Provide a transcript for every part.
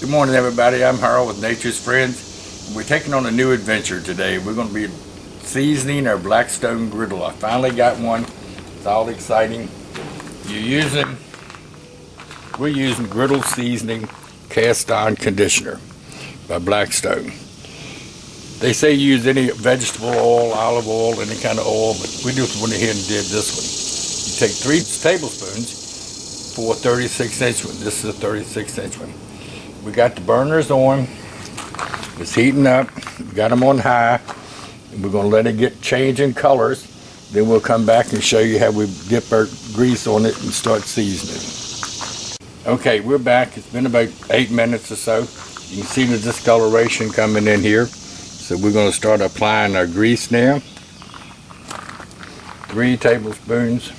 Good morning, everybody. I'm Harold with Nature's Friends. We're taking on a new adventure today. We're going to be seasoning our Blackstone Griddle. I finally got one. It's all exciting. We're using Griddle Seasoning Cast Iron Conditioner by Blackstone. They say use any vegetable oil, olive oil, any kind of oil, but we just went ahead and did this one. You take 3 tablespoons for a 36-inch one. This is a 36-inch one. We got the burners on. It's heating up. We got them on high. And we're going to let it get changing colors. Then we'll come back and show you how we dip our grease on it and start seasoning. Okay, we're back. It's been about 8 minutes or so. You can see the discoloration coming in here. So we're going to start applying our grease now. 3 tablespoons.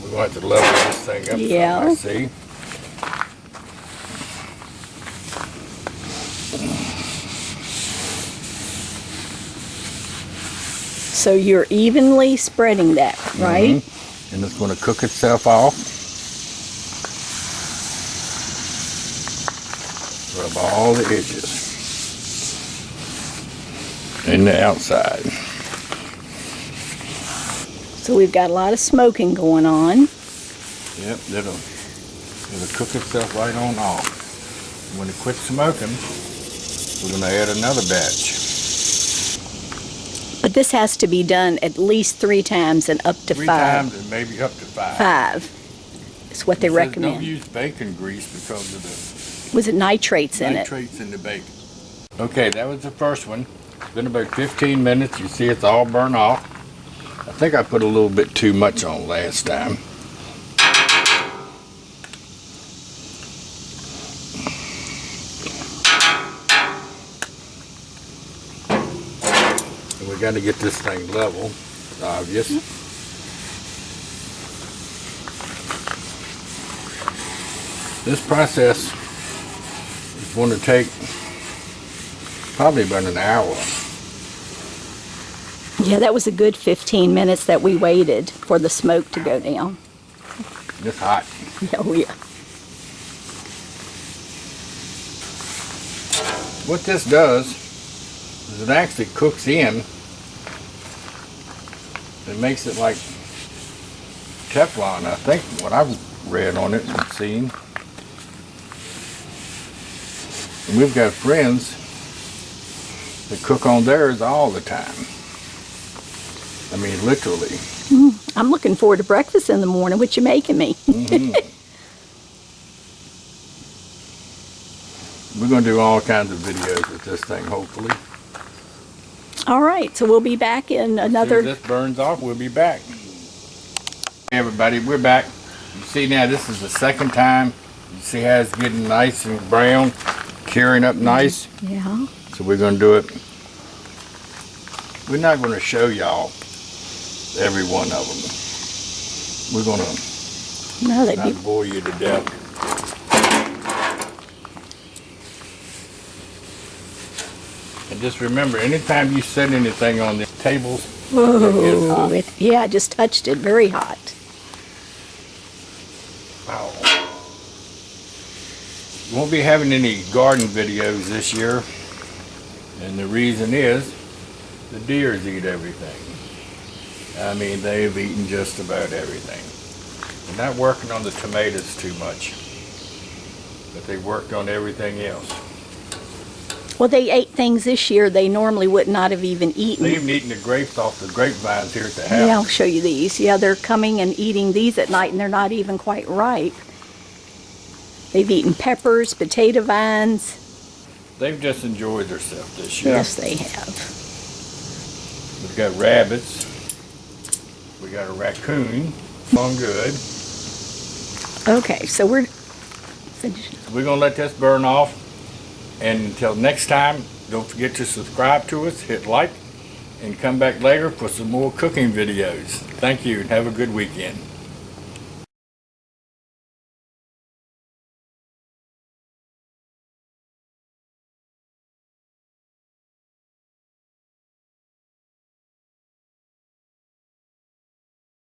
We're going to have to level this thing up. Yeah. I see. So you're evenly spreading that, right? Mm-hmm. And it's going to cook itself off. Rub all the edges and the outside. So we've got a lot of smoking going on. Yep, it'll cook itself right on off. When it quits smoking, we're going to add another batch. But this has to be done at least 3 times and up to 5. 3 times and maybe up to 5. 5 is what they recommend. Don't use bacon grease because of the Was it nitrates in it? nitrates in the bacon. Okay, that was the first one. It's been about 15 minutes. You see it's all burned off. I think I put a little bit too much on last time. And we got to get this thing level. It's obvious. This process is going to take probably about an hour. Yeah, that was a good 15 minutes that we waited for the smoke to go down. It's hot. Oh, yeah. What this does is it actually cooks in. It makes it like Teflon, I think, what I've read on it and seen. And we've got friends that cook on theirs all the time. I mean, literally. I'm looking forward to breakfast in the morning. What you making me? We're going to do all kinds of videos with this thing, hopefully. All right, so we'll be back in another... As soon as this burns off, we'll be back. Hey everybody, we're back. You see now, this is the second time. You see how it's getting nice and brown, curing up nice. Yeah. So we're going to do it. We're not going to show y'all every one of them. We're going to not bore you to death. And just remember, anytime you set anything on the tables, Whoa, yeah, I just touched it. Very hot. Wow. We won't be having any garden videos this year. And the reason is, the deers eat everything. I mean, they've eaten just about everything. They're not working on the tomatoes too much, but they worked on everything else. Well, they ate things this year they normally would not have even eaten. They've even eaten the grapes off the grapevines here at the house. Yeah, I'll show you these. Yeah, they're coming and eating these at night, and they're not even quite ripe. They've eaten peppers, potato vines. They've just enjoyed themselves this year. Yes, they have. We've got rabbits. We got a raccoon. On good. Okay, so we're finishing. We're going to let this burn off. And until next time, don't forget to subscribe to us, hit like, and come back later for some more cooking videos. Thank you and have a good weekend.